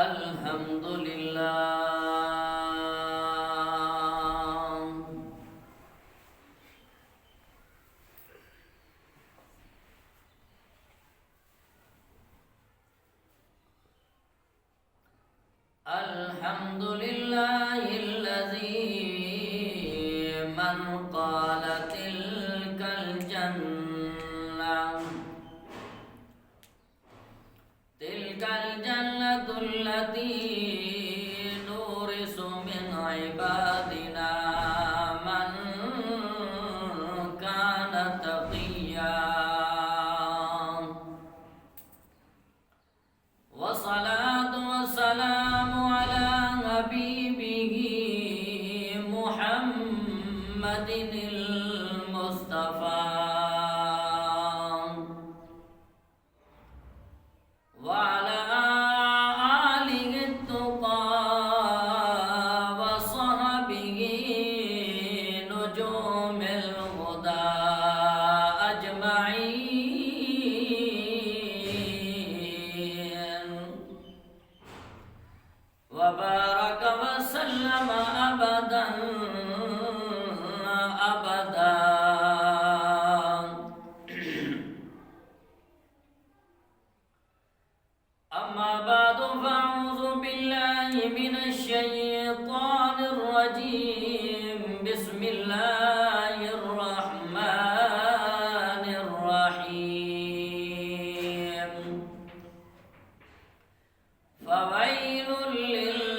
الحمد لله الحمد لله الذي من قال تلك الجنة التي نورث من عبادنا من كان تقيا والصلاة والسلام على حبيبه محمد المصطفى وعلى آله التقى وصحبه نجوم الهدى أجمعين وبارك وسلم أبدا أبدا. أما بعد فأعوذ بالله من الشيطان الرجيم. بسم الله الرحمن الرحيم. فويل للمصلين.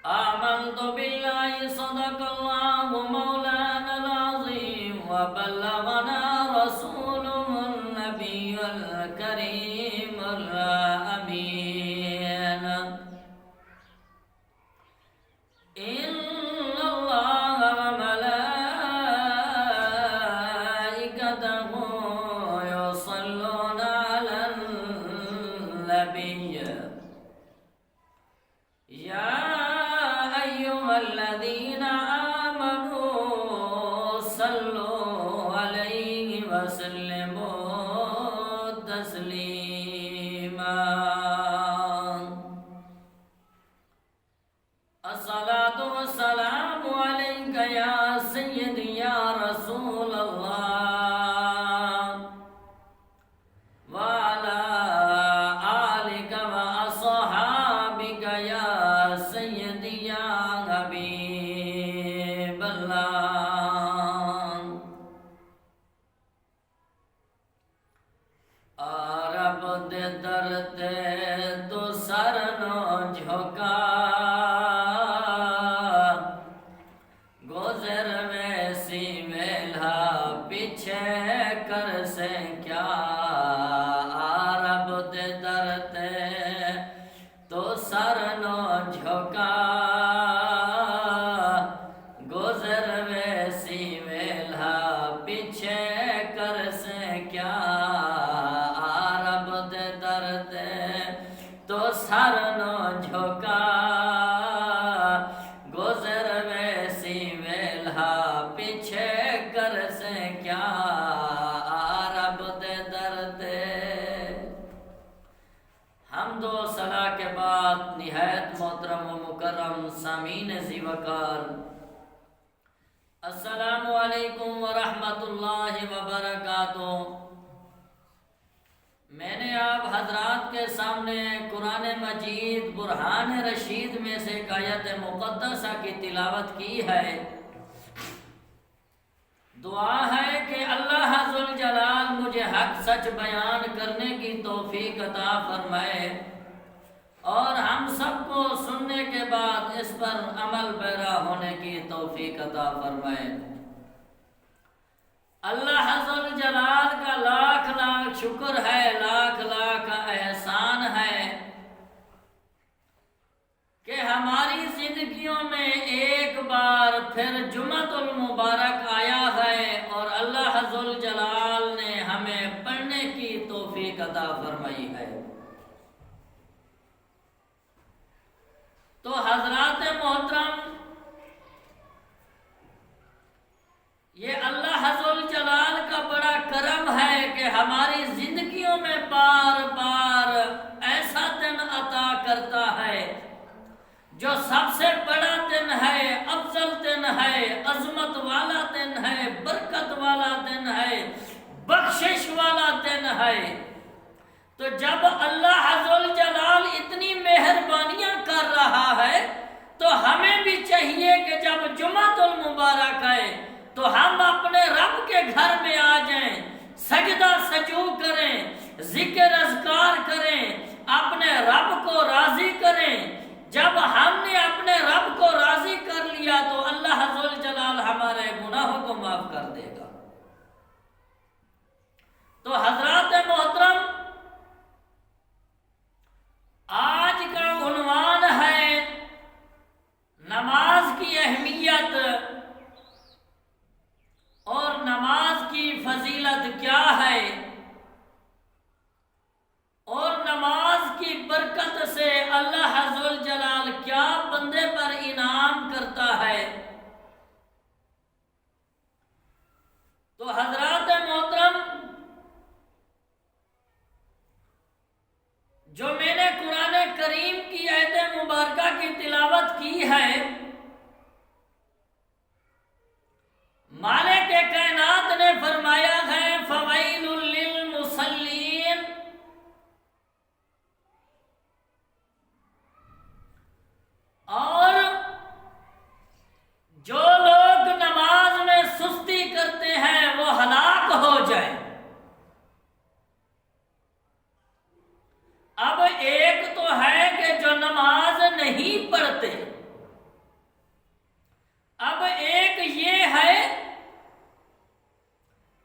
آمنت بالله صدق الله مولانا العظيم وبلغنا رسوله النبي الكريم الأمين. إن الله وملائكته يصلون على النبي يا أيها الذين آمنوا صلوا عليه وسلموا تسليما. الصلاة والسلام عليك يا سيدي يا رسول الله وعلى آلك وأصحابك يا سيدي يا حبيب الله. عرب دے درد تو سر نو جھکا گزر ویسی ویلا پیچھے کر سے کیا. عرب دے درد تو سر نو جھکا گزر ویسی ویلا پیچھے کر سے کیا. عرب دے درد تو سر نو جھکا گزر ویسی ویلا پیچھے کر سے کیا. عرب دے درد. حمد و ثنا کے بعد نہایت محترم و مکرم سامعین ذی وقار، السلام علیکم ورحمۃ اللہ وبرکاتہ. میں نے آپ حضرات کے سامنے قرآن مجید برہان رشید میں سے ایک آیت مقدسہ کی تلاوت کی ہے. دعا ہے کہ اللہ ذوالجلال مجھے حق سچ بیان کرنے کی توفیق عطا فرمائے اور ہم سب کو سننے کے بعد اس پر عمل پیرا ہونے کی توفیق عطا فرمائے. اللہ ذوالجلال کا لاکھ لاکھ شکر ہے، لاکھ لاکھ احسان ہے کہ ہماری زندگیوں میں ایک بار پھر جمعۃ المبارک آیا ہے اور اللہ ذوالجلال نے ہمیں پڑھنے کی توفیق عطا فرمائی ہے. تو حضرات محترم، یہ اللہ ذوالجلال کا عظمت والا دن ہے، برکت والا دن ہے، بخشش والا دن ہے۔ تو جب اللہ ذوالجلال اتنی مہربانیاں کر رہا ہے تو ہمیں بھی چاہیے کہ جب جمعۃ المبارک ہے تو ہم اپنے رب کے گھر میں آ جائیں، سجدہ سجو کریں، ذکر اذکار کریں، اپنے رب کو راضی کریں۔ جب ہم نے اپنے رب کو راضی کر لیا تو اللہ ذوالجلال ہمارے گناہوں کو معاف کر دے گا۔ تو حضرات محترم، آج کا عنوان ہے نماز کی اہمیت اور نماز کی فضیلت کیا ہے، اور نماز کی برکت سے اللہ ذوالجلال کیا بندے پر انعام کرتا ہے۔ تو حضرات محترم، جو میں نے قرآن کریم کی آیت مبارکہ کی تلاوت کی ہے، مالک کائنات نے فرمایا ہے فویل للمصلین، اور جو لوگ نماز میں سستی کرتے ہیں وہ ہلاک ہو جائیں۔ اب ایک تو ہے کہ جو نماز نہیں پڑھتے، اب ایک یہ ہے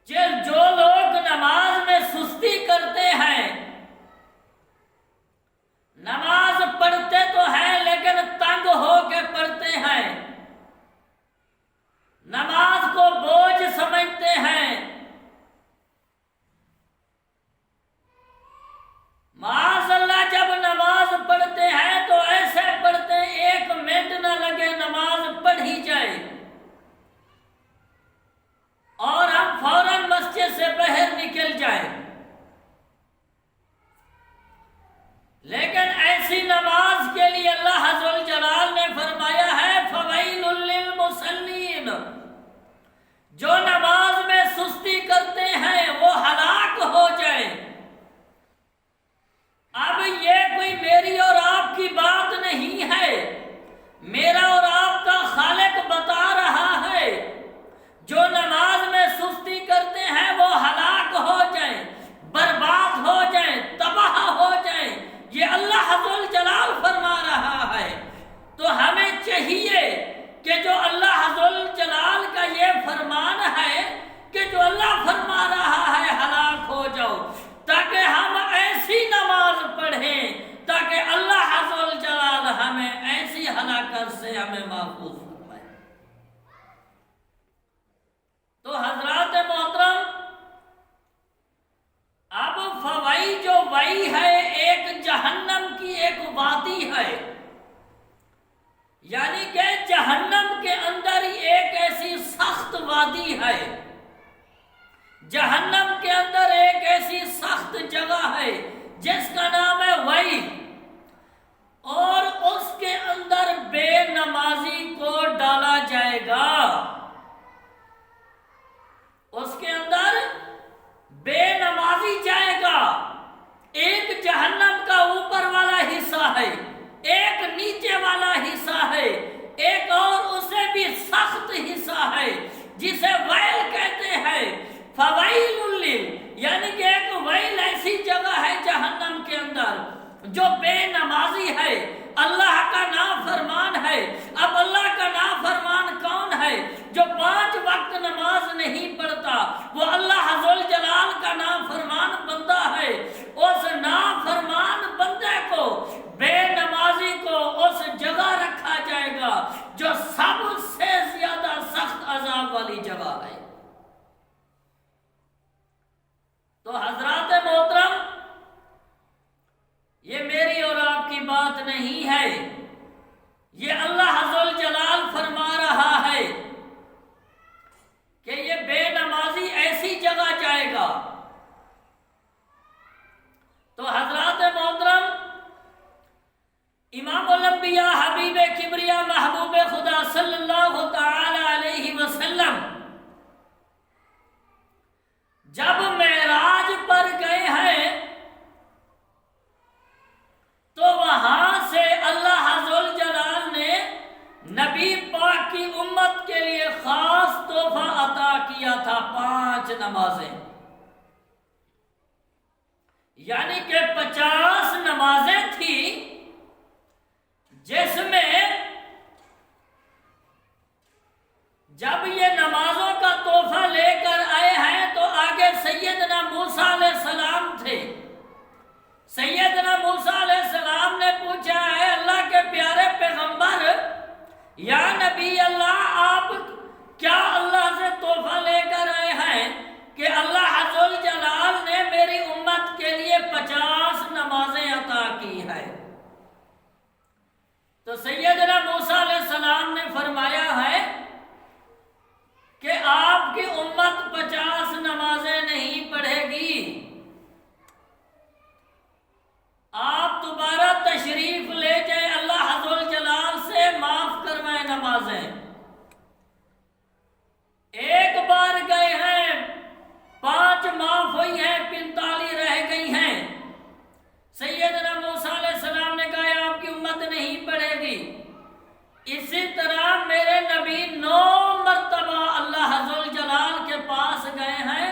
کہ جو لوگ نماز میں سستی کرتے ہیں، نماز پڑھتے تو ہیں لیکن تنگ ہو کے پڑھتے ہیں، نماز کو بوجھ سمجھتے ہیں، معاذ اللہ جب نماز پڑھتے ہیں تو ایسے پڑھتے ہیں 1 منٹ نہ لگے نماز پڑھ ہی جائے اور ہم فوراً مسجد سے باہر نکل جائیں۔ لیکن ایسی نماز کے لیے اللہ ذوالجلال نے فرمایا ہے فویل للمصلین، جو نماز میں سستی کرتے ہیں وہ ہلاک ہو جائیں۔ اب یہ کوئی میری اور آپ کی بات نہیں ہے، میرا اور آپ کا خالق بتا رہا ہے جو نماز میں سستی کرتے ہیں وہ ہلاک ہو جائیں، برباد ہو جائیں، تباہ ہو جائیں، یہ اللہ ذوالجلال فرما رہا ہے۔ تو ہمیں چاہیے کہ جو اللہ ذوالجلال کا یہ فرمان ہے کہ جو اللہ فرما رہا ہے ہلاک ہو جاؤ، تاکہ ہم ایسی نماز پڑھیں تاکہ اللہ ذوالجلال ہمیں ایسی ہلاکت سے ہمیں محفوظ فرمائے۔ تو حضرات محترم، اب فوائی جو وئی ہے ایک جہنم کی ایک وادی ہے، یعنی کہ جہنم کے اندر ہی ایک ایسی سخت وادی ہے، جہنم کے اندر ایک ایسی سخت جگہ ہے جس کا نام ہے وئی، اور اس کے اندر بے نمازی کو ڈالا جائے گا، اس کے اندر بے نمازی جائے گا۔ ایک جہنم کا اوپر والا حصہ ہے، ایک نیچے والا حصہ ہے، ایک اور اسے بھی سخت حصہ ہے جسے ویل کہتے ہیں۔ فویل یعنی کہ ایک ویل ایسی جگہ ہے جہنم کے اندر جو بے نمازی ہے، اللہ کا نافرمان ہے۔ اب اللہ کا نافرمان کون ہے؟ جو 5 وقت نماز نہیں پڑھتا، وہ اللہ ذوالجلال کا نافرمان بندہ ہے۔ اس نافرمان بندے کو، بے نمازی کو اس جگہ رکھا جائے گا جو سب سے زیادہ سخت عذاب والی جگہ ہے۔ تو حضرات محترم، یہ میری اور آپ کی بات نہیں ہے، یہ اللہ ذوالجلال فرما رہا ہے کہ یہ بے نمازی ایسی جگہ جائے گا۔ تو حضرات محترم، امام الانبیاء حبیب کبریا محبوب خدا صلی اللہ تعالی علیہ تھا 5 نمازیں، یعنی کہ 50 نمازیں تھی، جس میں جب یہ نمازوں کا تحفہ لے کر آئے ہیں تو آگے سیدنا موسیٰ علیہ السلام تھے۔ سیدنا موسیٰ علیہ السلام نے پوچھا ہے اللہ کے پیارے پیغمبر، یا نبی اللہ، آپ کیا اللہ سے تحفہ لے کر آئے ہیں کہ اللہ عز و جلال نے میری امت کے لیے 50 نمازیں عطا کی ہے؟ تو سیدنا موسیٰ علیہ السلام نے فرمایا ہے کہ آپ کی امت 50 نمازیں نہیں پڑھے گی، آپ دوبارہ تشریف لے جائیں، اللہ عز و جلال سے معاف کروائیں نمازیں۔ ایک بار گئے ہیں، 5 معاف ہوئی ہیں، 45 رہ گئی ہیں۔ سیدنا موسیٰ علیہ السلام نے کہا آپ کی امت نہیں پڑھے گی۔ اسی طرح میرے نبی 9 مرتبہ اللہ عز و جلال کے پاس گئے ہیں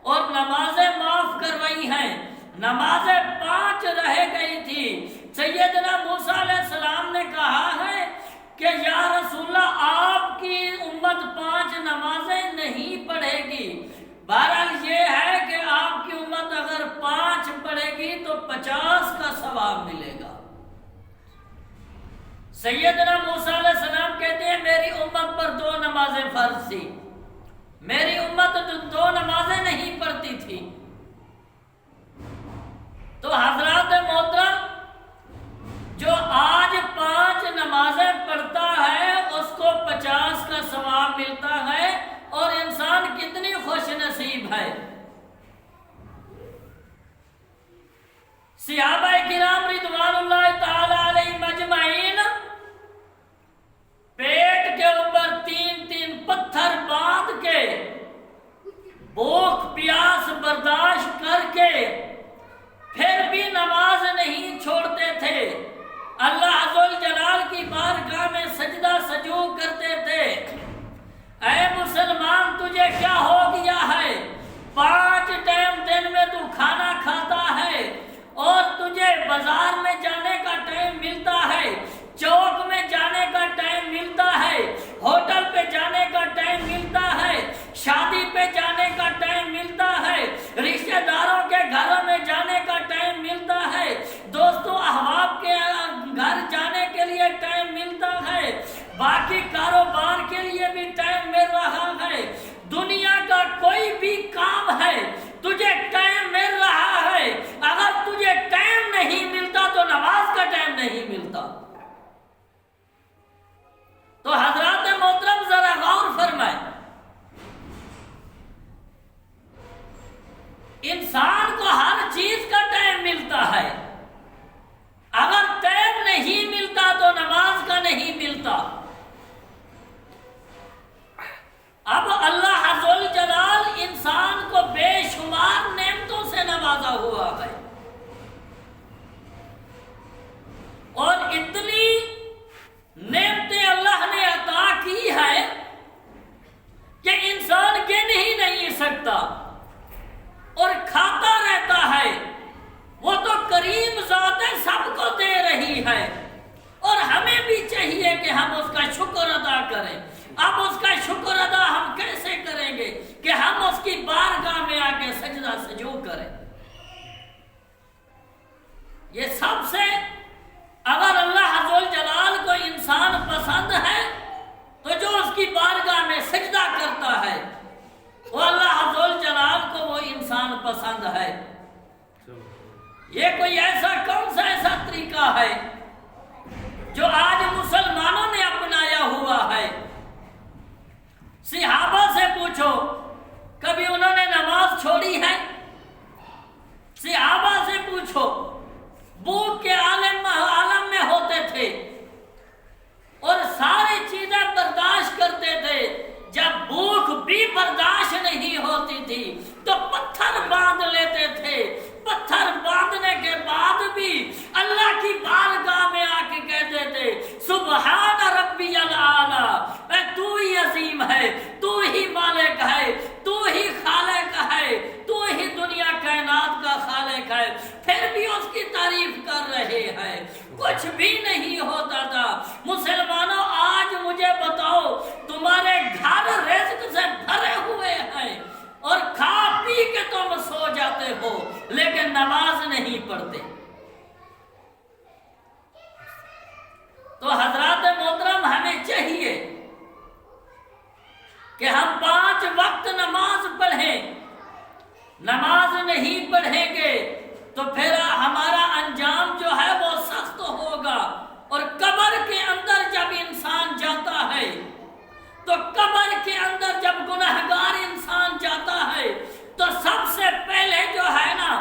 اور نمازیں معاف کروائی ہیں، نمازیں 5 رہ گئی تھی۔ سیدنا موسیٰ علیہ السلام نے کہا ہے کہ یا رسول اللہ، آپ کی امت 5 نمازیں نہیں پڑھے گی۔ بہرحال یہ ہے کہ آپ کی امت اگر 5 پڑھے گی تو 50 کا ثواب ملے گا۔ سیدنا موسیٰ علیہ السلام کہتے ہیں میری امت پر 2 نمازیں فرض تھی، میری امت 2 نمازیں نہیں پڑھتی تھی۔ تو حضرات محترم، جو آج 5 نمازیں پڑھتا ہے اس کو 50 کا ثواب ملتا ہے، اور انسان کتنی خوش نصیب ہے۔ صحابہ کرام رضوان اللہ تعالی علیہم اجمعین پیٹ کے اوپر 3 پتھر باندھ کے، بھوک پیاس برداشت کر کے، پھر بھی نماز نہیں چھوڑتے تھے، اللہ عز و جلال کی بارگاہ میں سجدہ سجود کرتے تھے۔ اے مسلمان، تجھے کیا ہو گیا ہے؟ 5 ٹائم دن میں تو کھانا کھاتا ہے اور تجھے بازار میں جانے کا ٹائم ملتا ہے، چوک میں جانے کا ٹائم ملتا ہے، ہوٹل پہ جانے کا ٹائم ملتا ہے، شادی پہ جانے کا ٹائم ملتا ہے، رشتہ داروں کے گھروں میں جانے کا ٹائم ملتا ہے، دوستوں احباب کے گھر جانے کے لیے ٹائم ملتا ہے، باقی کاروبار کے لیے بھی ٹائم مل رہا ہے، دنیا کا کوئی بھی کام ہے تجھے ٹائم مل رہا ہے، اگر تجھے ٹائم نہیں ملتا تو نماز کا ٹائم نہیں ملتا۔ تو حضرات محترم ذرا غور فرمائیں، انسان کو ہر چیز کا ٹائم ملتا ہے، اگر ٹائم نہیں ملتا تو نماز کا نہیں ملتا۔ اب اللہ عز و جلال انسان کو بے شمار نعمتوں سے نوازا ہوا ہے، اور اتنی نعمتیں اللہ نے عطا کی ہے کہ انسان گن ہی نہیں سکتا اور کھاتا رہتا ہے۔ وہ تو کریم ذات ہے، سب کو دے رہی ہے، اور ہمیں بھی چاہیے کہ ہم اس کا شکر ادا کریں۔ اب اس کا شکر ادا ہم کیسے کریں گے کہ ہم اس کی بارگاہ میں آ کے سجدہ سجود کریں؟ یہ سب سے، اگر اللہ عز و جلال کو انسان پسند ہے تو جو اس کی بارگاہ میں سجدہ کرتا ہے وہ اللہ عز و جلال کو وہ انسان پسند ہے۔ یہ کوئی ایسا کون سا ایسا طریقہ ہے جو آج مسلمانوں نے اپنایا ہوا ہے؟ صحابہ سے پوچھو، کبھی انہوں نے نماز چھوڑی ہے؟ صحابہ سے پوچھو، بھوک کے عالم میں ہوتے تھے اور ساری چیزیں برداشت کرتے تھے، جب بھوک بھی برداشت نہیں ہوتی تھی تو پتھر باندھ لیتے تھے، پتھر باندھنے کے بعد نماز نہیں پڑھتے۔ تو حضرات محترم ہمیں چاہیے کہ ہم 5 وقت نماز پڑھیں۔ نماز نہیں پڑھیں گے تو پھر ہمارا انجام جو ہے وہ سخت ہوگا، اور قبر کے اندر جب انسان جاتا ہے تو قبر کے اندر جب گنہگار انسان جاتا ہے تو سب سے پہلے جو ہے نا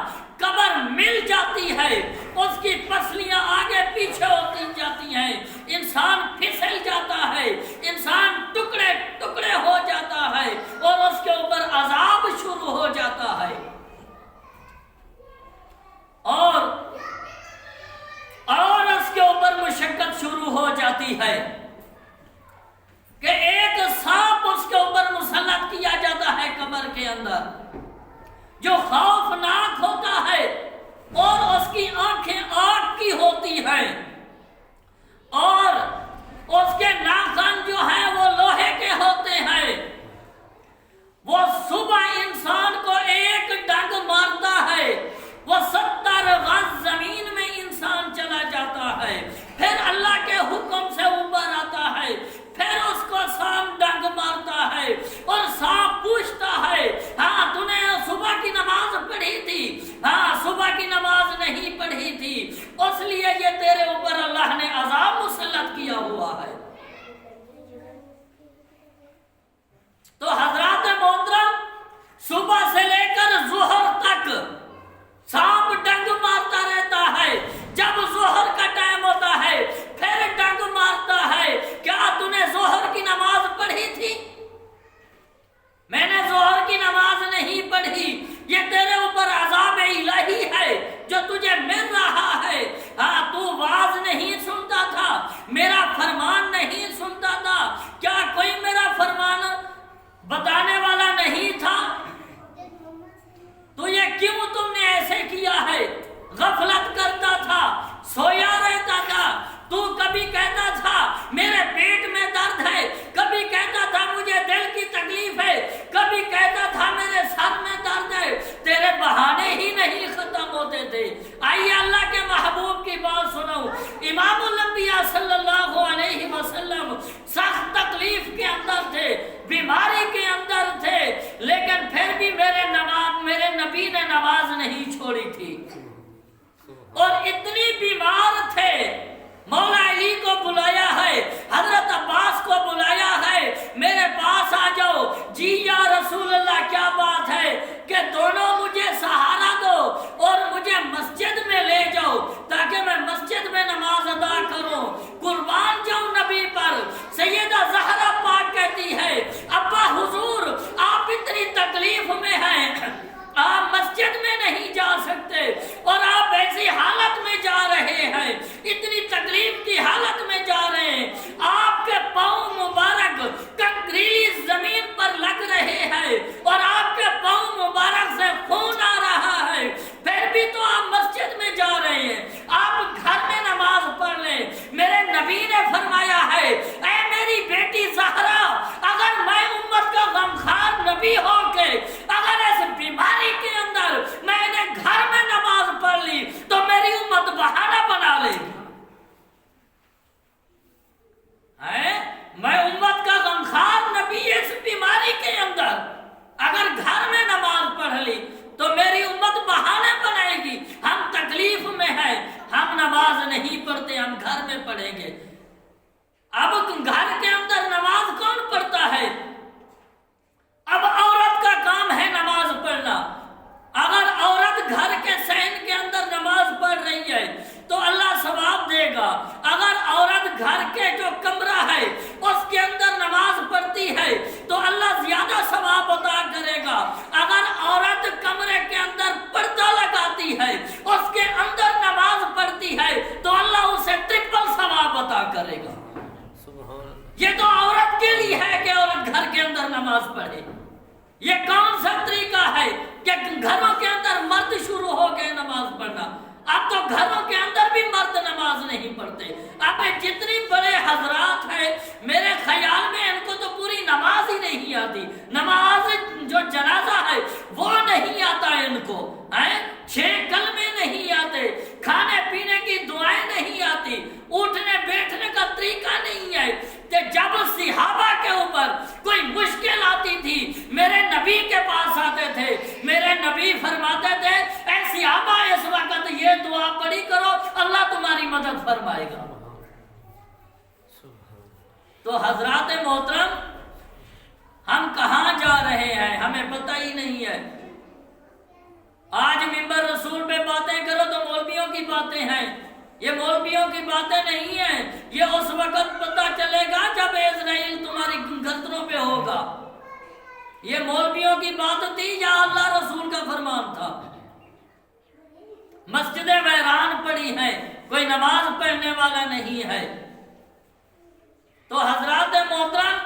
قبر مل جاتی ہے، اس کی پسلیاں آگے پیچھے ہوتی جاتی ہیں، انسان پھسل جاتا ہے، انسان ٹکڑے ٹکڑے ہو جاتا ہے، اور اس کے اوپر عذاب شروع ہو جاتا ہے، اور اس کے اوپر مشقت شروع ہو جاتی ہے کہ ایک سانپ اس کے اوپر مسلط کیا جاتا ہے قبر کے اندر، جو خوفناک ہوتا ہے، اور اس کی آنکھیں آگ کی ہوتی ہیں، اور اس کے ناخن جو ہیں وہ لوہے کے ہوتے ہیں۔ وہ صبح انسان کو ایک ڈنگ مارتا ہے، وہ 70 غز زمین میں انسان چلا جاتا ہے، پھر اللہ کے حکم سے اوپر آتا ہے، پھر اس کو سانپ ڈنگ مارتا ہے، اور سانپ پوچھتا ہے ہاں تو نے صبح کی نماز پڑھی تھی؟ ہاں صبح کی نماز نہیں پڑھی تھی، اس لیے یہ تیرے اوپر اللہ نے عذاب مسلط کیا ہوا ہے۔ تو حضرات محترم صبح سے لے کر ظہر تک سانپ ڈنگ مارتا رہتا ہے، جب ظہر کا ٹائم ہوتا ہے پھر ڈنگ مارتا ہے، کیا تو نے ظہر کی نماز پڑھی تھی؟ میں نے ظہر کی نماز نہیں پڑھی، یہ تیرے اوپر عذاب الہی ہے جو تجھے مل رہا ہے۔ ہاں تو واز نہیں سنتا تھا، میرا فرمان نہیں سنتا تھا، کیا کوئی میرا فرمان بتانے والا نہیں تھا؟ تو یہ کیوں تم نے ایسے کیا ہے؟ غفلت کرتا تھا، سویا رہتا تھا، تو کبھی کہتا تھا میرے پیٹ میں درد ہے، کبھی کہتا تھا مجھے دل کی تکلیف ہے، کبھی کہتا تھا میرے سر میں درد ہے، تیرے بہانے ہی نہیں ختم ہوتے تھے۔ آئیے اللہ کے محبوب کی بات سنو، امام الانبیاء صلی اللہ علیہ وسلم سخت تکلیف کے اندر تھے، بیماری کے اندر تھے، لیکن پھر بھی میرے نبی نے نماز نہیں چھوڑی تھی، اور اتنی بیمار تھے، مولا علی کو بلایا ہے، حضرت عباس کو بلایا ہے، میرے پاس آ جاؤ، جی یا رسول اللہ کیا بات ہے کہ دونوں مجھے سہارا دو اور مجھے مسجد میں لے جاؤ تاکہ میں مسجد میں نماز ادا کروں، قربان جاؤں نبی پر۔ سیدہ زہرا پاک کہتی ہے ابا حضور آپ اتنی تکلیف میں ہیں، آپ مسجد میں نہیں جا سکتے، اور آپ ایسی حالت میں جا رہے ہیں، اتنی تکلیف کی حالت میں جا رہے ہیں، آپ کے پاؤں مبارک کنکریلی زمین پر لگ رہے ہیں، اور آپ کے پاؤں مبارک سے خون آ رہا ہے، پھر بھی تو آپ مسجد میں جا رہے ہیں، آپ گھر میں نماز پڑھ لیں۔ میرے نبی نے فرمایا ہے اے میری بیٹی زہرا، اگر میں امت کا غمخوار نبی ہو کے اگر اس بیماری کے اندر میں نے گھر میں نماز پڑھ لی تو میری امت بہانہ بنا لے گی۔ میں امت کا غمخوار نبی اس بیماری کے اندر اگر گھر میں نماز پڑھ لی تو میری امت بہانے بنائے گی، ہم تکلیف میں ہیں، ہم نماز نہیں پڑھتے، ہم گھر میں پڑھیں گے۔ اب گھر کے اندر نماز کون پڑھتا ہے؟ اب عورت کا کام ہے نماز پڑھنا۔ اگر عورت گھر کے صحن کے اندر نماز پڑھ رہی ہے تو اللہ ثواب دے گا، اگر عورت گھر کے جو کمرہ ہے اس کے اندر نماز پڑھتی ہے تو اللہ زیادہ ثواب عطا کرے گا، اگر عورت کمرے کے اندر پردہ لگاتی ہے اس کے اندر نماز پڑھتی ہے تو اللہ اسے ٹرپل ثواب عطا کرے گا۔ یہ تو عورت کے لیے ہے کہ عورت گھر کے اندر نماز پڑھے۔ یہ کون سا طریقہ ہے کہ گھروں کے اندر مرد شروع ہو گئے نماز پڑھنا؟ اب تو گھروں کے اندر بھی مرد نماز نہیں پڑھتے۔ اب جتنی بڑے حضرات ہیں میرے خیال میں ان کو تو پوری نماز ہی نہیں آتی، نماز جو جنازہ ہے وہ نہیں آتا ان کو، 6 کلمے کہ جب صحابہ کے اوپر کوئی مشکل آتی تھی میرے نبی کے پاس آتے تھے، میرے نبی فرماتے تھے اے صحابہ اس وقت یہ دعا پڑھی کرو اللہ تمہاری مدد فرمائے گا۔ تو حضرات محترم ہم کہاں جا رہے ہیں ہمیں پتہ ہی نہیں ہے۔ آج منبر رسول پہ باتیں کرو تو مولویوں کی باتیں ہیں، یہ مولویوں کی باتیں نہیں ہیں، یہ اس وقت پتہ چلے گا جب اسرائیل تمہاری گردنوں پہ ہوگا۔ یہ مولویوں کی بات تھی یا اللہ رسول کا فرمان تھا؟ مسجدیں ویران پڑی ہیں، کوئی نماز پڑھنے والا نہیں ہے۔ تو حضرات محترم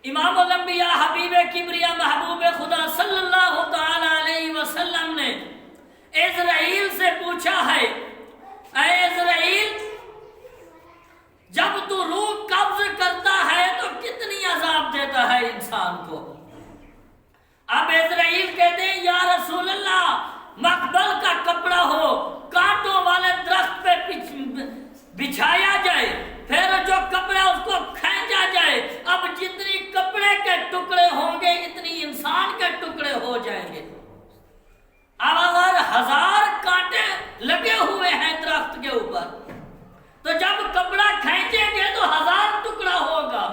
امام الانبیاء حبیب کبریا محبوب خدا صلی اللہ تعالی علیہ وسلم نے اسرائیل سے پوچھا ہے اے اسرائیل جب تو روح قبض کرتا ہے تو کتنی عذاب دیتا ہے انسان کو؟ اب اسرائیل کہتے ہیں یا رسول اللہ مقبل کا کپڑا ہو کانٹوں والے درخت پہ بچھایا جائے پھر جو کپڑا اس کو کھینچا جائے، اب جتنی کپڑے کے ٹکڑے ہوں گے اتنی انسان کے ٹکڑے ہو جائیں گے۔ اب اگر 1000 کانٹے لگے ہوئے ہیں درخت کے اوپر تو جب کپڑا کھینچیں گے تو 1000 ٹکڑا ہوگا،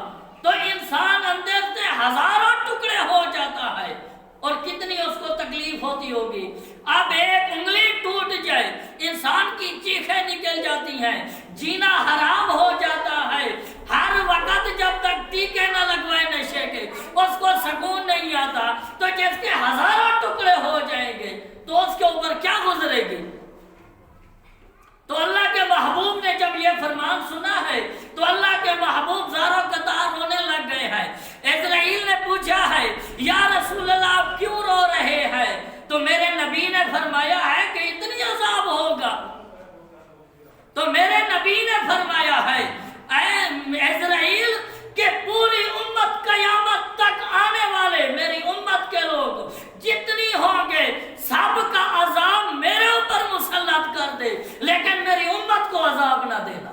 تو انسان اندر سے ہزاروں ٹکڑے ہو جاتا ہے اور کتنی اس کو تکلیف ہوتی ہوگی۔ اب ایک انگلی ٹوٹ جائے انسان کی چیخیں نکل جاتی ہیں، جینا حرام ہو جاتا ہے، ہر وقت جب تک ٹیکے نہ لگوائے نشے کے اس کو سکون نہیں آتا، تو جس کے ہزاروں ٹکڑے ہو جائیں گے تو اس کے اوپر کیا گزرے گی؟ تو اللہ کے محبوب نے جب یہ فرمان سنا ہے تو اللہ کے محبوب زاروں قطار رونے لگ گئے ہیں۔ اسرائیل نے پوچھا ہے یا رسول اللہ آپ کیوں رو رہے ہیں؟ تو میرے نبی نے فرمایا ہے کہ اتنی عذاب ہوگا۔ تو میرے نبی نے فرمایا ہے اے اسرائیل کہ پوری امت قیامت تک آنے والے میری امت کے لوگ جتنی ہوں گے سب کا عذاب میرے اوپر مسلط کر دے، لیکن میری امت کو عذاب نہ دینا۔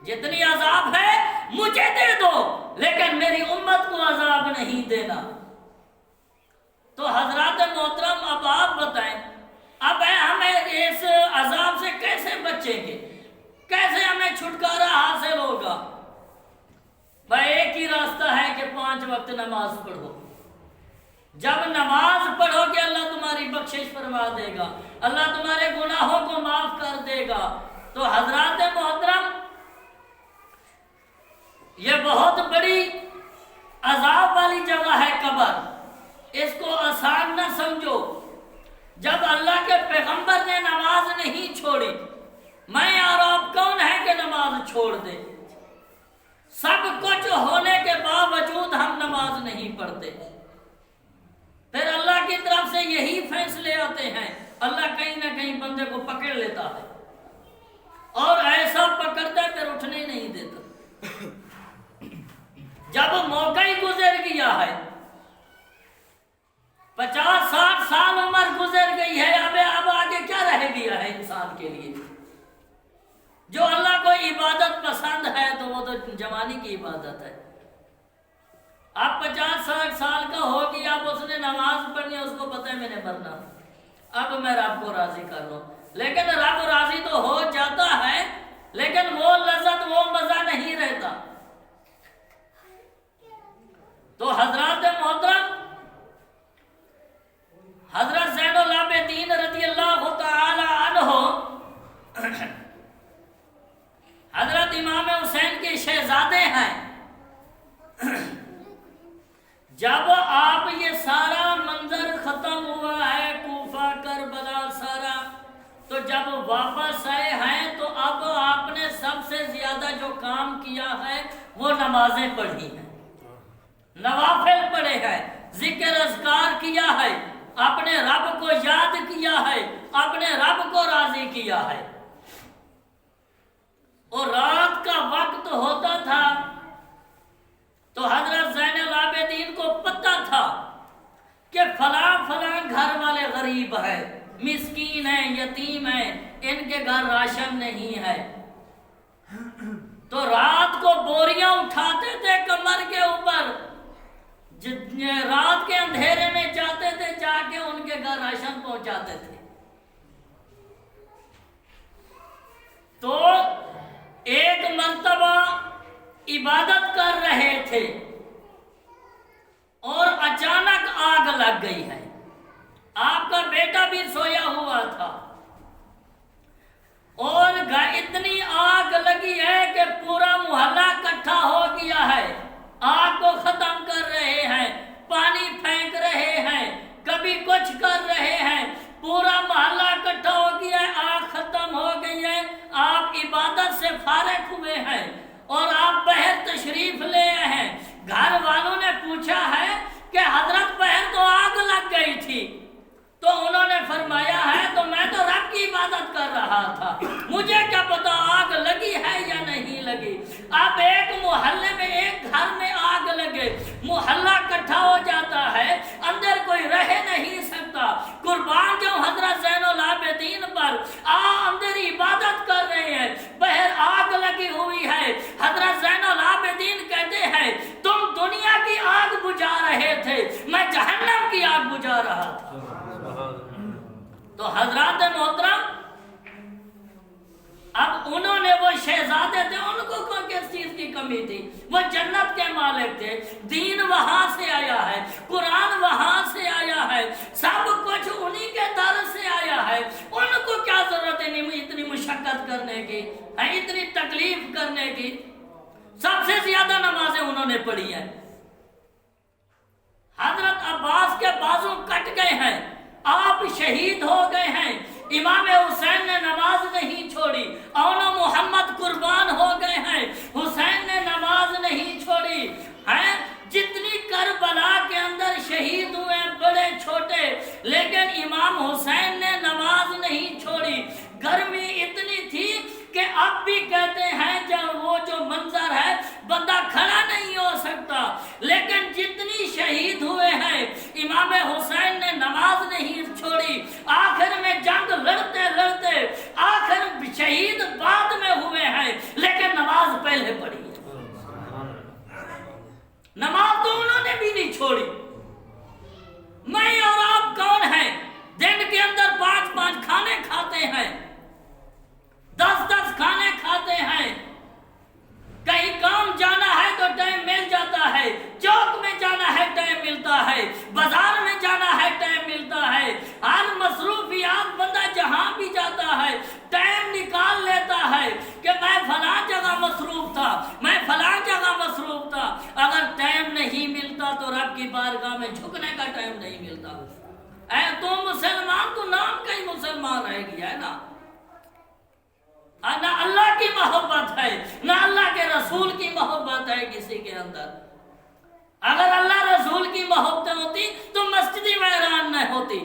جتنی عذاب ہے مجھے دے دو لیکن میری امت کو عذاب نہیں دینا۔ تو حضرات محترم اب آپ بتائیں اب ہمیں اس عذاب سے کیسے بچیں گے، کیسے ہمیں چھٹکارا حاصل ہوگا؟ بھائی ایک ہی راستہ ہے کہ 5 وقت نماز پڑھو۔ جب نماز پڑھو کہ اللہ تمہاری بخشش فرما دے گا، اللہ تمہارے گناہوں کو معاف کر دے گا۔ تو حضرات محترم یہ بہت بڑی عذاب والی جگہ ہے قبر، اس کو آسان نہ سمجھو۔ جب اللہ کے پیغمبر نے نماز نہیں چھوڑی، میں اور آپ کون ہے کہ نماز چھوڑ دے؟ سب کچھ ہونے کے باوجود ہم نماز نہیں پڑھتے۔ پھر اللہ کی طرف سے یہی فیصلے آتے ہیں، اللہ کہیں نہ کہیں بندے کو پکڑ لیتا ہے اور ایسا پکڑتا ہے پھر اٹھنے نہیں دیتا۔ جب موقع ہی گزر گیا ہے، 50-60 سال عمر گزر گئی ہے، اب آگے کیا رہ گیا ہے انسان کے لیے؟ جو اللہ کو عبادت پسند ہے تو وہ تو جوانی کی عبادت ہے۔ اب 50-60 سال کا ہو گیا، اب اس نے نماز پڑھنی، اس کو پتہ ہے میں نے مرنا، اب میں رب کو راضی کر لوں۔ لیکن رب راضی تو ہو جاتا ہے لیکن وہ لذت وہ مزہ نہیں رہتا۔ تو حضرات محترم حضرت زین العابدین رضی اللہ تعالی عنہ حضرت امام حسین کے شہزادے ہیں۔ جب آپ یہ سارا منظر ختم ہوا ہے کوفہ کربلا سارا، تو جب واپس آئے ہیں تو اب آپ نے سب سے زیادہ جو کام کیا ہے وہ نمازیں پڑھی ہیں، نوافل پڑھے ہیں، ذکر اذکار کیا ہے، اپنے رب کو یاد کیا ہے، اپنے رب کو راضی کیا ہے۔ اور رات کا وقت ہوتا تھا تو حضرت زین العابدین کو پتہ تھا کہ فلاں فلاں گھر والے غریب ہیں، مسکین ہیں، یتیم ہیں، ان کے گھر راشن نہیں ہے۔ تو رات کو بوریاں اٹھاتے تھے کمر کے اوپر، رات کے اندھیرے میں جاتے تھے، جا کے ان کے گھر راشن پہنچاتے تھے۔ تو ایک مرتبہ عبادت کر رہے تھے اور اچانک آگ لگ گئی ہے، آپ کا بیٹا بھی سویا ہوا تھا، اور اتنی آگ لگی ہے کہ پورا محلہ اکٹھا ہو گیا ہے، آگ کو ختم کر رہے ہیں، پانی پھینک رہے ہیں، کبھی کچھ کر رہے ہیں، پورا محلہ اکٹھا ہو گیا ہے، آگ ختم ہو گئی ہے، آپ عبادت سے فارغ ہوئے ہیں اور آپ باہر تشریف لے آئے ہیں۔ گھر والوں نے پوچھا ہے کہ حضرت باہر تو آگ لگ گئی تھی، تو انہوں نے فرمایا ہے تو میں تو رب کی عبادت کر رہا تھا، مجھے کیا پتا آگ لگی ہے یا نہیں لگی۔ اب ایک محلے میں، ایک گھر میں آگ لگے، محلہ اکٹھا ہو جاتا ہے، اندر کوئی رہ نہیں سکتا۔ قربان جو حضرت زین العابدین پر اندر عبادت کر رہے ہیں، باہر آگ لگی ہوئی ہے۔ حضرت زین العابدین کہتے ہیں تم دنیا کی آگ بجھا رہے تھے، میں جہنم کی آگ بجھا رہا تھا۔ تو حضرات محترم، اب انہوں نے، وہ شہزادے تھے، ان کو کس چیز کی کمی تھی؟ وہ جنت کے مالک تھے، دین وہاں سے آیا ہے، قرآن وہاں سے آیا ہے، سب کچھ انہی کے در سے آیا ہے، ان کو کیا ضرورت ہے اتنی مشقت کرنے کی، اتنی تکلیف کرنے کی؟ سب سے زیادہ نمازیں انہوں نے پڑھی ہیں۔ حضرت عباس کے بازو کٹ گئے ہیں، آپ شہید ہو گئے ہیں، امام حسین نے نماز نہیں چھوڑی، اونا محمد قربان ہو گئے ہیں، حسین نے نماز نہیں چھوڑی، جتنی کربلا کے اندر شہید ہوئے بڑے چھوٹے، لیکن امام حسین نے نماز نہیں چھوڑی۔ گرمی اتنی تھی کہ اب بھی کہتے ہیں جب وہ جو منظر ہے بندہ کھڑا نہیں ہو سکتا، لیکن جتنی شہید ہوئے ہیں امام حسین نے نماز نہیں چھوڑی۔ آخر میں جنگ لڑتے لڑتے آخر شہید بعد میں ہوئے ہیں، لیکن نماز پہلے پڑھی ہے۔ نماز تو انہوں نے بھی نہیں چھوڑی۔ میں اور آپ کون ہیں؟ دن کے اندر 5 کھانے کھاتے ہیں، 10 کھانے کھاتے ہیں، کہیں کام جانا ہے تو ٹائم مل جاتا ہے، چوک میں جانا ہے ٹائم ملتا ہے، بازار میں جانا ہے ٹائم ملتا ہے، ہر مصروفیات بندہ جہاں بھی جاتا ہے ٹائم نکال لیتا ہے کہ میں فلاں جگہ مصروف تھا، میں فلاں جگہ مصروف تھا۔ اگر ٹائم نہیں ملتا تو رب کی بارگاہ میں جھکنے کا ٹائم نہیں ملتا۔ اے تو مسلمان، تو نام کا ہی مسلمان رہ گیا ہے نا، نہ اللہ کی محبت ہے، نہ اللہ کے رسول کی محبت ہے کسی کے اندر۔ اگر اللہ رسول کی محبت ہوتی تو مسجد ویران نہ ہوتی۔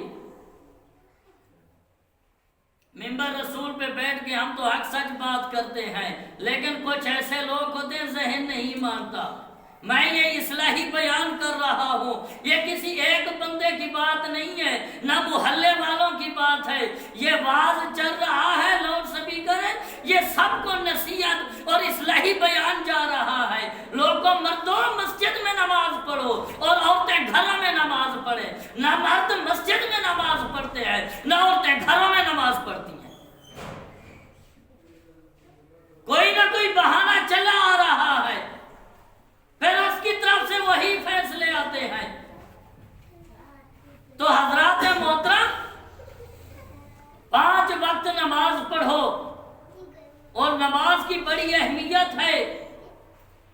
منبر رسول پہ بیٹھ کے ہم تو حق سچ بات کرتے ہیں، لیکن کچھ ایسے لوگ ہوتے ہیں ذہن نہیں مانتا۔ میں یہ اصلاحی بیان کر رہا ہوں، یہ کسی ایک بندے کی بات نہیں ہے، نہ محلے والوں کی بات ہے، یہ واز چل رہا ہے، لاؤڈ سپیکر ہے، یہ سب کو نصیحت اور اصلاحی بیان جا رہا ہے۔ لوگوں، مردوں مسجد میں نماز پڑھو اور عورتیں گھروں میں نماز پڑھیں۔ نہ مرد مسجد میں نماز پڑھتے ہیں، نہ عورتیں گھروں میں نماز پڑھتی ہیں۔ کوئی نہ کوئی بہانہ چلا آ رہا ہے، پھر اس کی طرف سے وہی فیصلے آتے ہیں۔ تو حضرات محترم، 5 وقت نماز پڑھو، اور نماز کی بڑی اہمیت ہے۔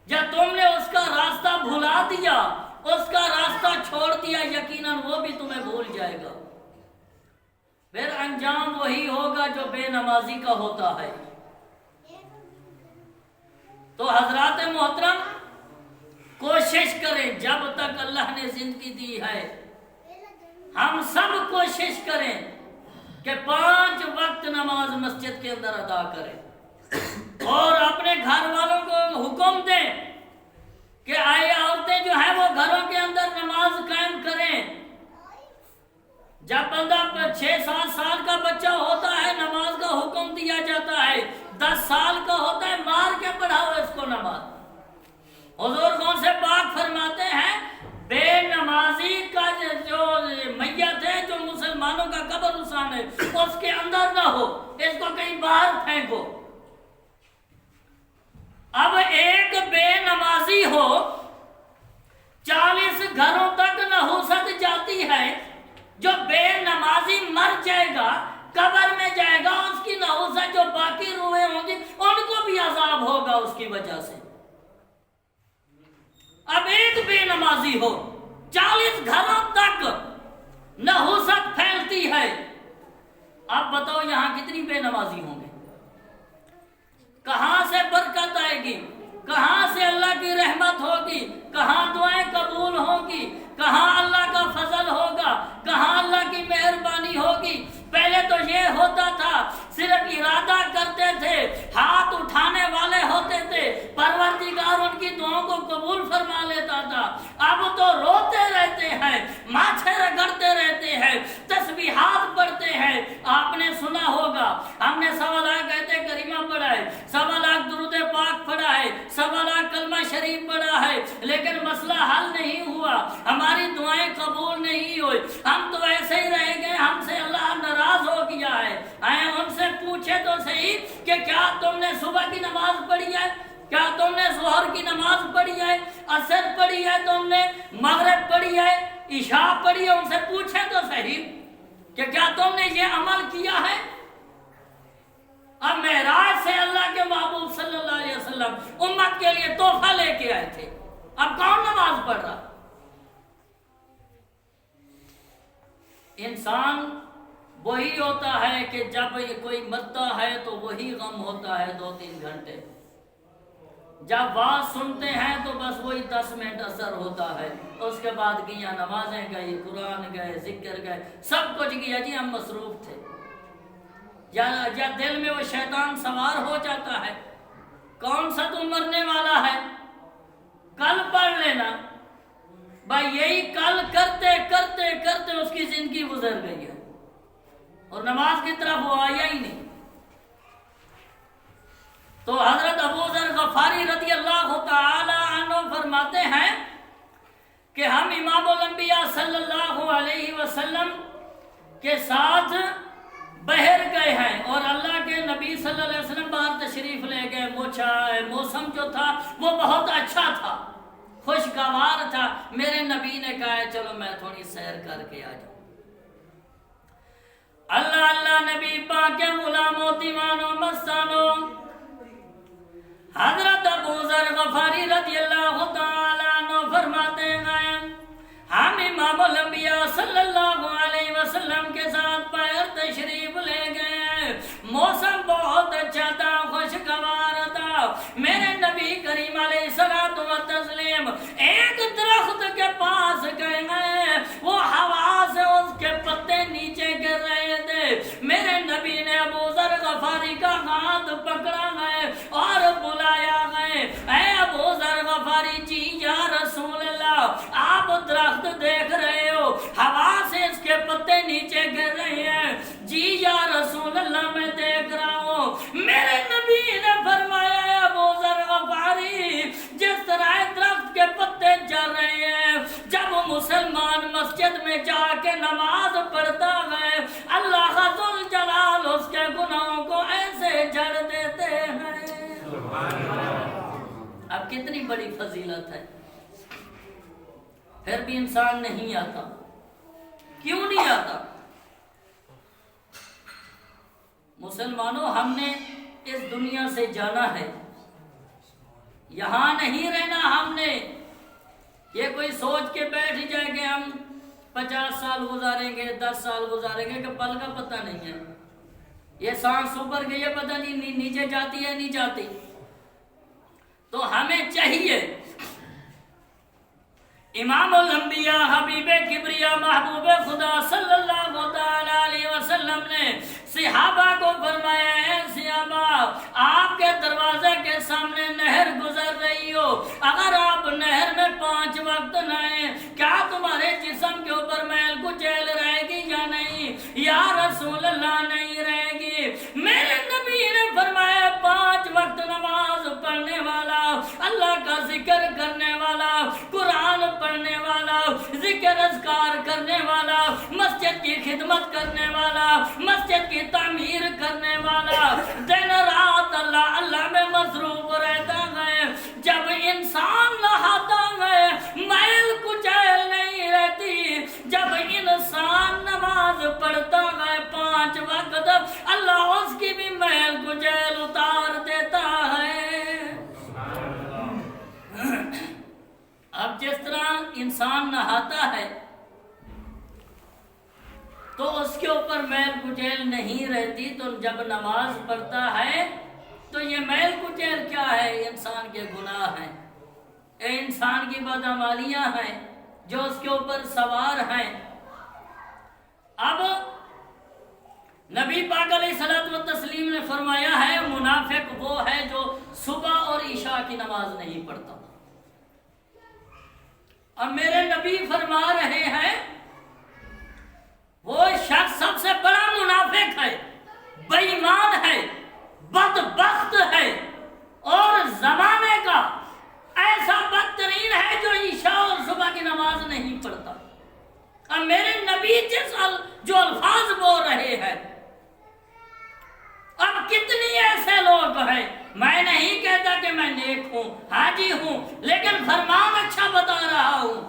جب تم نے اس کا راستہ بھلا دیا، اس کا راستہ چھوڑ دیا، یقیناً وہ بھی تمہیں بھول جائے گا، پھر انجام وہی ہوگا جو بے نمازی کا ہوتا ہے۔ تو حضرات محترم، کوشش کریں، جب تک اللہ نے زندگی دی ہے ہم سب کوشش کریں کہ 5 وقت نماز مسجد کے اندر ادا کریں، اور اپنے گھر والوں کو حکم دیں کہ آئے عورتیں جو ہیں وہ گھروں کے اندر نماز قائم کریں۔ جب بندہ 6-7 سال کا بچہ ہوتا ہے نماز کا حکم دیا جاتا ہے، 10 سال کا ہوتا ہے مار کے پڑھاؤ اس ہے اس کے اندر نہ ہو، اس کو کہیں باہر پھینکو۔ اب ایک بے نمازی ہو 40 گھروں تک نحوست جاتی ہے، جو بے نمازی مر جائے گا قبر میں جائے گا، اس کی نحوست جو باقی روحیں ہوں گی ان کو بھی عذاب ہوگا اس کی وجہ سے۔ اب ایک بے نمازی ہو 40 گھروں تک نحوست پھیلتی ہے، اب بتاؤ یہاں کتنی بے نمازی ہوں گے؟ کہاں سے برکت آئے گی؟ کہاں سے اللہ کی رحمت ہوگی؟ کہاں دعائیں قبول ہوں گی؟ کہاں اللہ کا فضل ہوگا؟ کہاں اللہ کی مہربانی ہوگی؟ پہلے تو یہ ہوتا تھا صرف ارادہ کرتے تھے، ہاتھ اٹھانے والے ہوتے تھے، پروردگار ان کی دعاؤں کو قبول فرما لیتا تھا۔ اب تو روتے رہتے ہیں، ماتھے رگڑتے رہتے ہیں، تسبیحات پڑھتے ہیں۔ آپ نے سنا ہوگا ہم نے 1.25 لاکھ آیت کریمہ پڑھا ہے، 1.25 لاکھ درود پاک پڑھا ہے، 1.25 لاکھ کلمہ شریف پڑھا ہے، لیکن مسئلہ حل نہیں ہوا، ہماری دعائیں قبول نہیں ہوئی، ہم تو ایسے ہی رہ گئے، ہم سے اللہ ناراض ہو گیا ہے۔ ان سے پوچھے تو صحیح کہ کیا تم نے صبح کی نماز پڑھی ہے؟ کیا تم نے ظہر کی نماز پڑھی ہے؟ عصر پڑھی ہے؟ تم نے مغرب پڑھی ہے؟ عشاء پڑھی ہے؟ ان سے پوچھے تو صحیح کہ کیا تم نے یہ عمل کیا ہے؟ اب معراج سے اللہ کے محبوب صلی اللہ علیہ وسلم امت کے لیے تحفہ لے کے آئے تھے، اب کون نماز پڑھ رہا؟ انسان وہی ہوتا ہے کہ جب کوئی مرتا ہے تو وہی غم ہوتا ہے 2-3 گھنٹے، جب بات سنتے ہیں تو بس وہی 10 منٹ اثر ہوتا ہے، اس کے بعد گیا نمازیں گئی، قرآن گئے، ذکر گئے، سب کچھ گیا، جی ہم مصروف تھے۔ یا دل میں وہ شیطان سوار ہو جاتا ہے، کون سا تو مرنے والا ہے، کل پڑھ لینا، بھائی یہی کل کرتے کرتے کرتے اس کی زندگی گزر گئی ہے اور نماز کی طرف وہ آیا ہی نہیں۔ تو حضرت ابو ذر غفاری رضی اللہ تعالی عنہ فرماتے ہیں کہ ہم امام الانبیاء صلی اللہ علیہ وسلم کے ساتھ بحر گئے ہیں اور اللہ کے نبی صلی اللہ علیہ وسلم باہر تشریف لے گئے، موسم جو تھا وہ بہت اچھا تھا، خوشگوار تھا۔ میرے نبی نے کہا چلو میں تھوڑی سیر کر کے آ جاؤں۔ اللہ اللہ نبی پاک کے غلاموں دیوانوں مستانوں، حضرت ابو ذر غفاری رضی اللہ تعالیٰ عنہ فرماتے ہیں ہم امام الانبیاء صلی اللہ علیہ وسلم کے ساتھ باہر تشریف لے گئے، موسم بہت اچھا تھا، خوشگوار تھا۔ میرے نبی کریم علیہ الصلوۃ والتسلیم ایک درخت کے پاس گئے ہیں، وہ ہوا سے اس کے پتے نیچے گر رہے تھے۔ میرے نبی نے ابو ذر غفاری کا ہاتھ پکڑا ہے اور بلایا ہے، اے ابو ذر غفاری جی یا رسول اللہ، آپ درخت دیکھ رہے ہو، ہوا سے اس کے پتے نیچے گر رہے ہیں، جی یا رسول اللہ میں دیکھ رہا ہوں۔ میرے نبی نے فرمایا ہے ابو ذر غفاری، جس طرح درخت کے پتے جل رہے ہیں، جب مسلمان مسجد میں جا کے نماز پڑھتا ہے اللہ ذل جلال اس کے گناہوں کو ایسے جڑ دیتے ہیں۔ اب کتنی بڑی فضیلت ہے، پھر بھی انسان نہیں آتا۔ کیوں نہیں آتا؟ مسلمانوں ہم نے اس دنیا سے جانا ہے، یہاں نہیں رہنا۔ ہم نے یہ کوئی سوچ کے بیٹھ جائے کہ ہم 50 سال گزاریں گے، 10 سال گزاریں گے، کہ پل کا پتہ نہیں ہے، یہ سانس اوپر گئی ہے پتہ نہیں نیچے جاتی ہے نہیں جاتی۔ تو ہمیں چاہیے امام الانبیاء حبیب کبریا محبوب خدا صلی اللہ علیہ وسلم نے صحابہ کو فرمایا ہے صحابہ، آپ کے دروازے کے سامنے نہر گزر رہی ہو، اگر آپ نہر میں 5 وقت نہائیں کیا تمہارے جسم کے اوپر میل کچیل رہے گی یا نہیں؟ یا رسول اللہ نہیں رہے گی۔ میرے نبی نے فرمایا 5 وقت نماز پڑھنے والا، اللہ کا ذکر کرنے والا، قرآن پڑھنے والا، ذکر اذکار کرنے والا، مسجد کی خدمت کرنے والا، مسجد کی تعمیر کرنے والا، دن رات اللہ اللہ میں مصروف رہتا ہے۔ جب انسان نہاتا ہے میل کچیل نہیں رہتی، جب انسان نماز پڑھتا ہے 5 وقت اللہ اس کی بھی میل کچیل اتار دیتا ہے۔ اب جس طرح انسان نہاتا ہے تو اس کے اوپر میل کچیل نہیں رہتی، تو جب نماز پڑھتا ہے تو یہ میل کچیل کیا ہے؟ انسان کے گناہ ہیں، انسان کی بدعمالیاں ہیں جو اس کے اوپر سوار ہیں۔ اب نبی پاک علیہ الصلوۃ والتسلیم نے فرمایا ہے منافق وہ ہے جو صبح اور عشاء کی نماز نہیں پڑھتا۔ اب میرے نبی فرما رہے ہیں وہ شخص سب سے بڑا منافق ہے، بے ایمان ہے، بدبخت ہے، اور زمانے کا ایسا بدترین ہے جو عشاء اور صبح کی نماز نہیں پڑھتا۔ اب میرے نبی جو الفاظ بول رہے ہیں، اب کتنی ایسے لوگ ہیں، میں نہیں کہتا کہ میں نیک ہوں، حاجی ہوں، لیکن فرمان اچھا بتا رہا ہوں۔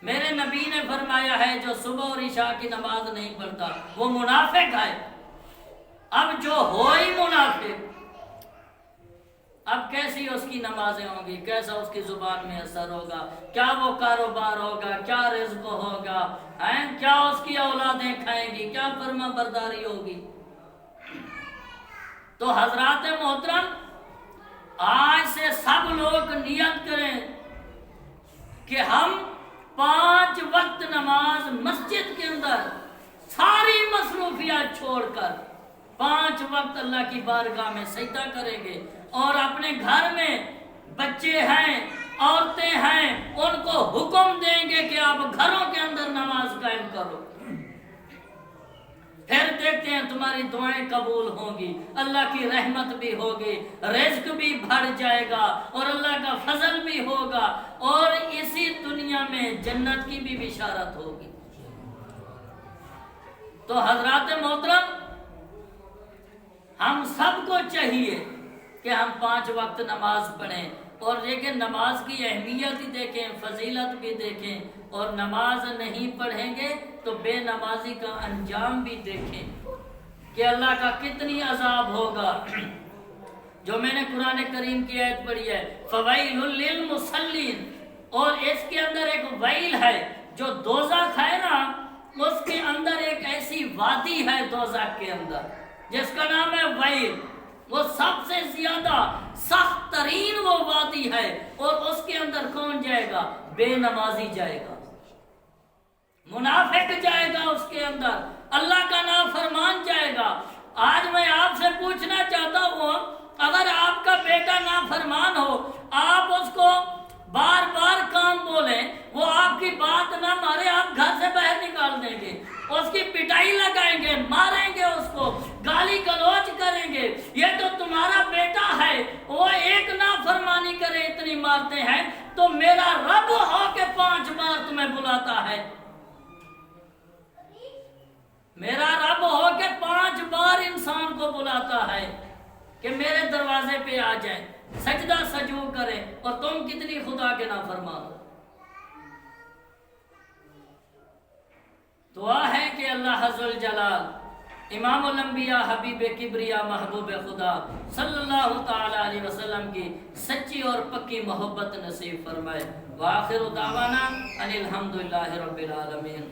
میرے نبی نے فرمایا ہے جو صبح اور عشاء کی نماز نہیں پڑھتا وہ منافق ہے۔ اب جو ہو ہی منافق، اب کیسی اس کی نمازیں ہوں گی، کیسا اس کی زبان میں اثر ہوگا، کیا وہ کاروبار ہوگا، کیا رزق ہوگا، کیا اس کی اولادیں کھائیں گی، کیا فرما برداری ہوگی۔ تو حضرات محترم آج سے سب لوگ نیت کریں کہ ہم 5 وقت نماز مسجد کے اندر ساری مصروفیات چھوڑ کر 5 وقت اللہ کی بارگاہ میں سجدہ کریں گے، اور اپنے گھر میں بچے ہیں، عورتیں ہیں، ان کو حکم دیں گے کہ آپ گھروں کے اندر نماز قائم کرو۔ پھر دیکھتے ہیں تمہاری دعائیں قبول ہوں گی، اللہ کی رحمت بھی ہوگی، رزق بھی بڑھ جائے گا، اور اللہ کا فضل بھی ہوگا، اور اسی دنیا میں جنت کی بھی بشارت ہوگی۔ تو حضرات محترم ہم سب کو چاہیے کہ ہم 5 وقت نماز پڑھیں، اور لیکن نماز کی اہمیت ہی دیکھیں، فضیلت بھی دیکھیں، اور نماز نہیں پڑھیں گے تو بے نمازی کا انجام بھی دیکھیں کہ اللہ کا کتنی عذاب ہوگا۔ جو میں نے قرآن کریم کی آیت پڑھی ہے فویل للمصلین، اور اس کے اندر ایک ویل ہے، جو دوزخ ہے نا اس کے اندر ایک ایسی وادی ہے دوزخ کے اندر جس کا نام ہے ویل، وہ سب سے زیادہ سخت ترین وہ وادی ہے، اور اس کے اندر کون جائے گا؟ بے نمازی جائے گا، منافق جائے گا، اس کے اندر اللہ کا نافرمان جائے گا۔ آج میں آپ سے پوچھنا چاہتا ہوں، اگر آپ کا بیٹا نافرمان ہو، آپ اس کو بار بار کام بولیں، وہ آپ کی بات نہ مارے، آپ گھر سے باہر نکال دیں گے، اس کی پٹائی لگائیں گے، ماریں گے، اس کو گالی گلوچ کریں گے۔ یہ تو تمہارا بیٹا ہے، وہ ایک نافرمانی کرے اتنی مارتے ہیں، تو میرا رب ہو کے 5 بار تمہیں بلاتا ہے، میرا رب ہو کے 5 بار انسان کو بلاتا ہے کہ میرے دروازے پہ آ جائیں، سجدہ سجو کریں، اور تم کتنی خدا کے نافرمان ہو۔ دعا ہے کہ اللہ عز الجلال امام الانبیاء حبیب کبریا محبوب خدا صلی اللہ تعالی علیہ وسلم کی سچی اور پکی محبت نصیب فرمائے۔ وآخر دعوانا ان الحمدللہ رب العالمین۔